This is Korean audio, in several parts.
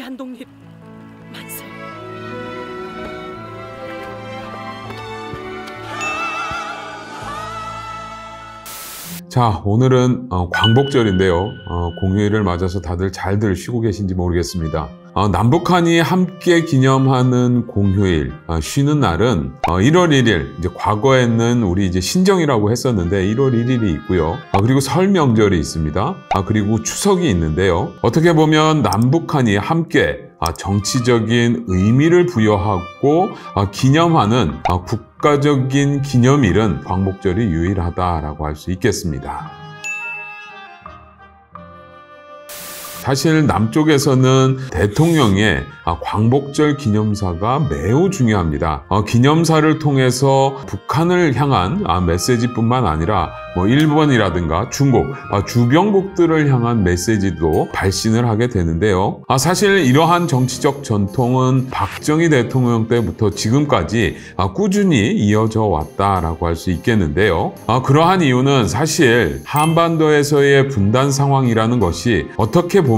대한독립 만세. 자, 오늘은 광복절인데요. 공휴일을 맞아서 다들 잘들 쉬고 계신지 모르겠습니다. 남북한이 함께 기념하는 공휴일, 쉬는 날은 1월 1일, 이제 과거에는 우리 이제 신정이라고 했었는데 1월 1일이 있고요. 그리고 설 명절이 있습니다. 그리고 추석이 있는데요. 어떻게 보면 남북한이 함께 정치적인 의미를 부여하고 기념하는 국가적인 기념일은 광복절이 유일하다라고 할 수 있겠습니다. 사실 남쪽에서는 대통령의 광복절 기념사가 매우 중요합니다. 기념사를 통해서 북한을 향한 메시지뿐만 아니라 일본이라든가 중국, 주변국들을 향한 메시지도 발신을 하게 되는데요. 사실 이러한 정치적 전통은 박정희 대통령 때부터 지금까지 꾸준히 이어져 왔다라고 할 수 있겠는데요. 그러한 이유는 사실 한반도에서의 분단 상황이라는 것이 어떻게 보면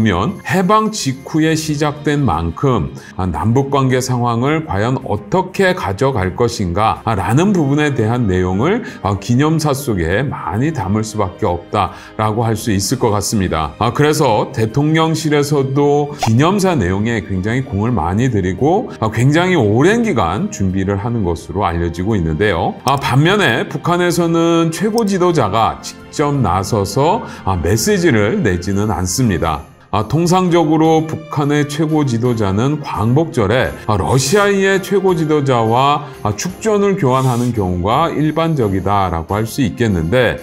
해방 직후에 시작된 만큼 남북관계 상황을 과연 어떻게 가져갈 것인가 라는 부분에 대한 내용을 기념사 속에 많이 담을 수밖에 없다라고 할 수 있을 것 같습니다. 그래서 대통령실에서도 기념사 내용에 굉장히 공을 많이 들이고 굉장히 오랜 기간 준비를 하는 것으로 알려지고 있는데요. 반면에 북한에서는 최고 지도자가 직접 나서서 메시지를 내지는 않습니다. 통상적으로 북한의 최고 지도자는 광복절에 러시아의 최고 지도자와 축전을 교환하는 경우가 일반적이다라고 할 수 있겠는데,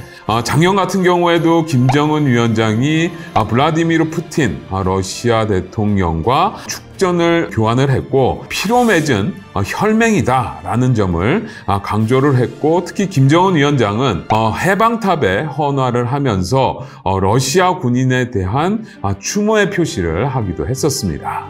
작년 같은 경우에도 김정은 위원장이 블라디미르 푸틴 러시아 대통령과 축전을 교환을 했고 피로 맺은 혈맹이다라는 점을 강조를 했고, 특히 김정은 위원장은 해방탑에 헌화를 하면서 러시아 군인에 대한 추모의 표시를 하기도 했었습니다.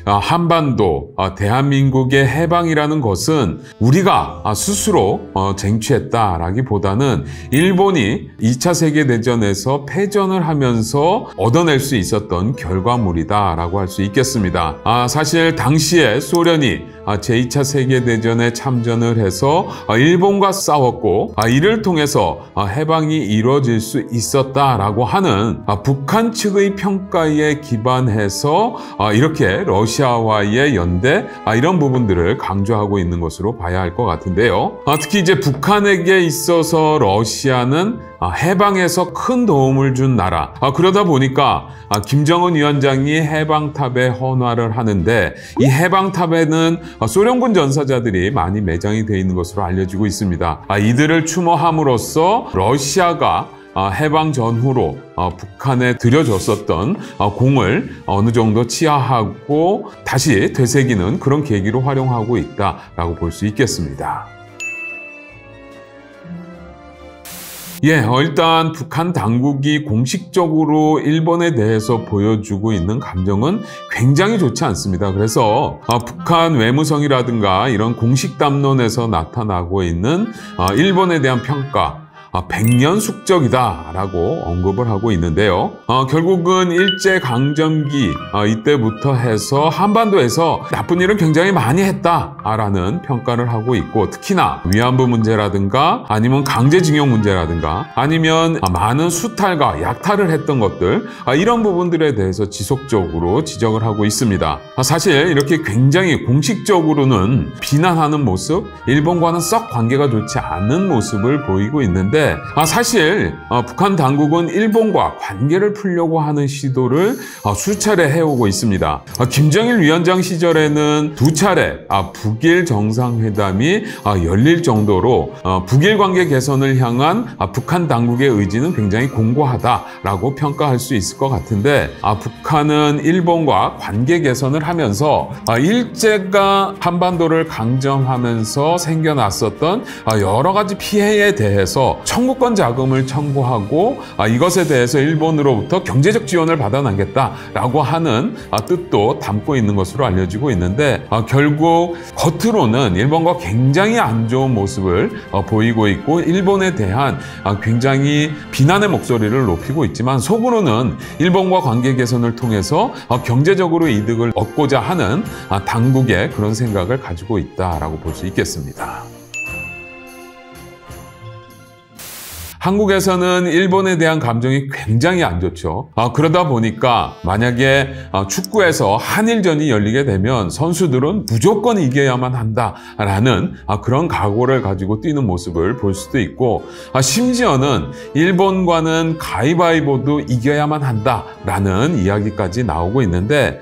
한반도, 대한민국의 해방이라는 것은 우리가 스스로 쟁취했다라기보다는 일본이 2차 세계대전에서 패전을 하면서 얻어낼 수 있었던 결과물이다라고 할 수 있겠습니다. 사실 당시에 소련이 제2차 세계대전에 참전을 해서 일본과 싸웠고 이를 통해서 해방이 이루어질 수 있었다라고 하는 북한 측의 평가에 기반해서 이렇게 러시아와의 연대 이런 부분들을 강조하고 있는 것으로 봐야 할 것 같은데요. 특히 이제 북한에게 있어서 러시아는 해방에서 큰 도움을 준 나라. 그러다 보니까 김정은 위원장이 해방탑에 헌화를 하는데, 이 해방탑에는 소련군 전사자들이 많이 매장이 되어 있는 것으로 알려지고 있습니다. 이들을 추모함으로써 러시아가 해방 전후로 북한에 들여줬었던 공을 어느 정도 치하하고 다시 되새기는 그런 계기로 활용하고 있다라고 볼 수 있겠습니다. 일단 북한 당국이 공식적으로 일본에 대해서 보여주고 있는 감정은 굉장히 좋지 않습니다. 그래서 북한 외무성이라든가 이런 공식 담론에서 나타나고 있는 일본에 대한 평가, 백년 숙적이다라고 언급을 하고 있는데요. 결국은 일제강점기 이때부터 해서 한반도에서 나쁜 일을 굉장히 많이 했다라는 평가를 하고 있고, 특히나 위안부 문제라든가 아니면 강제징용 문제라든가 아니면 많은 수탈과 약탈을 했던 것들, 이런 부분들에 대해서 지속적으로 지적을 하고 있습니다. 사실 이렇게 굉장히 공식적으로는 비난하는 모습, 일본과는 썩 관계가 좋지 않은 모습을 보이고 있는데, 사실 북한 당국은 일본과 관계를 풀려고 하는 시도를 수차례 해오고 있습니다. 김정일 위원장 시절에는 2차례 북일 정상회담이 열릴 정도로 북일 관계 개선을 향한 북한 당국의 의지는 굉장히 공고하다라고 평가할 수 있을 것 같은데, 북한은 일본과 관계 개선을 하면서 일제가 한반도를 강점하면서 생겨났었던 여러 가지 피해에 대해서 청구권 자금을 청구하고 이것에 대해서 일본으로부터 경제적 지원을 받아나겠다라고 하는 뜻도 담고 있는 것으로 알려지고 있는데 결국 겉으로는 일본과 굉장히 안 좋은 모습을 보이고 있고 일본에 대한 굉장히 비난의 목소리를 높이고 있지만 속으로는 일본과 관계 개선을 통해서 경제적으로 이득을 얻고자 하는 당국의 그런 생각을 가지고 있다라고 볼 수 있겠습니다. 한국에서는 일본에 대한 감정이 굉장히 안 좋죠. 그러다 보니까 만약에 축구에서 한일전이 열리게 되면 선수들은 무조건 이겨야만 한다라는 그런 각오를 가지고 뛰는 모습을 볼 수도 있고 심지어는 일본과는 가위바위보도 이겨야만 한다라는 이야기까지 나오고 있는데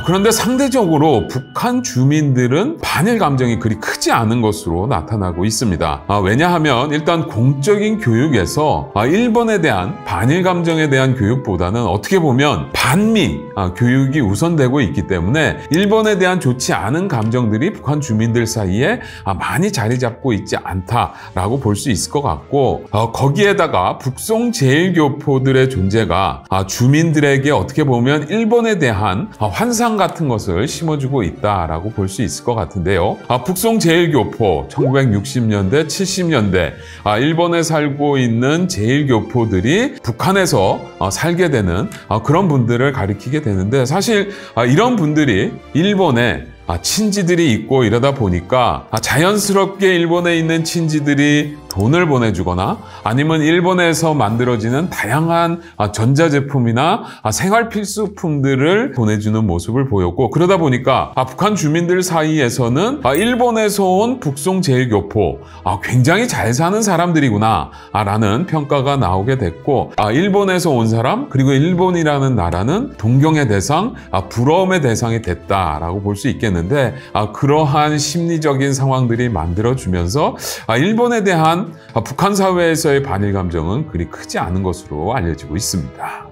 그런데 상대적으로 북한 주민들은 반일 감정이 그리 크지 않은 것으로 나타나고 있습니다. 왜냐하면 일단 공적인 교육에서 일본에 대한 반일 감정에 대한 교육보다는 어떻게 보면 반미 교육이 우선되고 있기 때문에 일본에 대한 좋지 않은 감정들이 북한 주민들 사이에 많이 자리 잡고 있지 않다라고 볼 수 있을 것 같고 거기에다가 북송 제1교포들의 존재가 주민들에게 어떻게 보면 일본에 대한 환상 같은 것을 심어주고 있다라고 볼 수 있을 것 같은데요. 북송 제1교포 1960년대, 70년대 일본에 살고 있는 제1교포들이 북한에서 살게 되는 그런 분들을 가리키게 되는데 사실 이런 분들이 일본에 친지들이 있고 이러다 보니까 자연스럽게 일본에 있는 친지들이 돈을 보내주거나 아니면 일본에서 만들어지는 다양한 전자제품이나 생활 필수품들을 보내주는 모습을 보였고 그러다 보니까 북한 주민들 사이에서는 일본에서 온 북송 제1교포 굉장히 잘 사는 사람들이구나 라는 평가가 나오게 됐고 일본에서 온 사람 그리고 일본이라는 나라는 동경의 대상, 부러움의 대상이 됐다라고 볼 수 있겠는데 그러한 심리적인 상황들이 만들어주면서 일본에 대한 북한 사회에서의 반일 감정은 그리 크지 않은 것으로 알려지고 있습니다.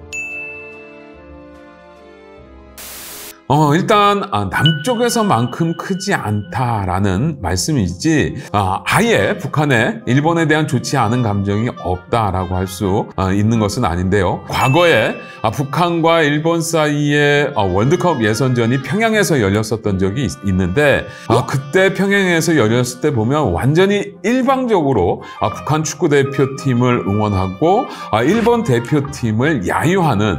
일단 남쪽에서만큼 크지 않다라는 말씀이지 아예 북한에 일본에 대한 좋지 않은 감정이 없다라고 할 수 있는 것은 아닌데요. 과거에 북한과 일본 사이에 월드컵 예선전이 평양에서 열렸었던 적이 있는데 그때 평양에서 열렸을 때 보면 완전히 일방적으로 북한 축구대표팀을 응원하고 일본 대표팀을 야유하는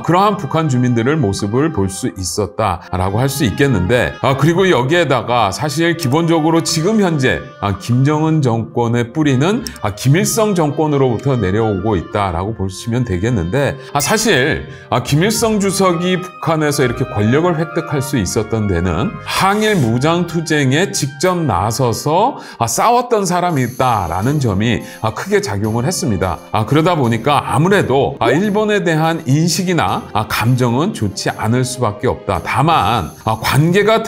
그러한 북한 주민들의 모습을 볼 수 있었다 라고 할 수 있겠는데 그리고 여기에다가 사실 기본적으로 지금 현재 김정은 정권의 뿌리는 김일성 정권으로부터 내려오고 있다라고 보시면 되겠는데 사실 김일성 주석이 북한에서 이렇게 권력을 획득할 수 있었던 데는 항일 무장투쟁에 직접 나서서 싸웠던 사람이 있다라는 점이 크게 작용을 했습니다. 그러다 보니까 아무래도 일본에 대한 인식이나 감정은 좋지 않을 수밖에 없다. 다만 관계가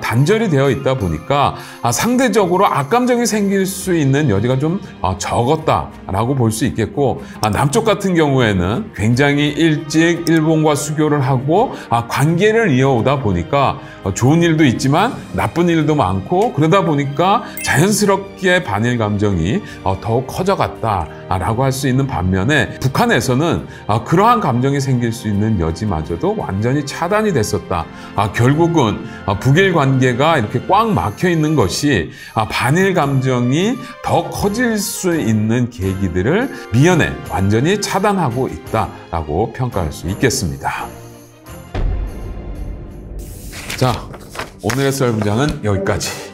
단절이 되어 있다 보니까 상대적으로 악감정이 생길 수 있는 여지가 좀 적었다라고 볼 수 있겠고 남쪽 같은 경우에는 굉장히 일찍 일본과 수교를 하고 관계를 이어오다 보니까 좋은 일도 있지만 나쁜 일도 많고 그러다 보니까 자연스럽게 반일 감정이 더욱 커져갔다라고 할 수 있는 반면에 북한에서는 그러한 감정이 생길 수 있는 여지마저도 완전히 차단이 됐었다. 결국은 북일 관계가 이렇게 꽉 막혀 있는 것이 반일 감정이 더 커질 수 있는 계기들을 미연에 완전히 차단하고 있다라고 평가할 수 있겠습니다. 자, 오늘의 썰 분장은 여기까지.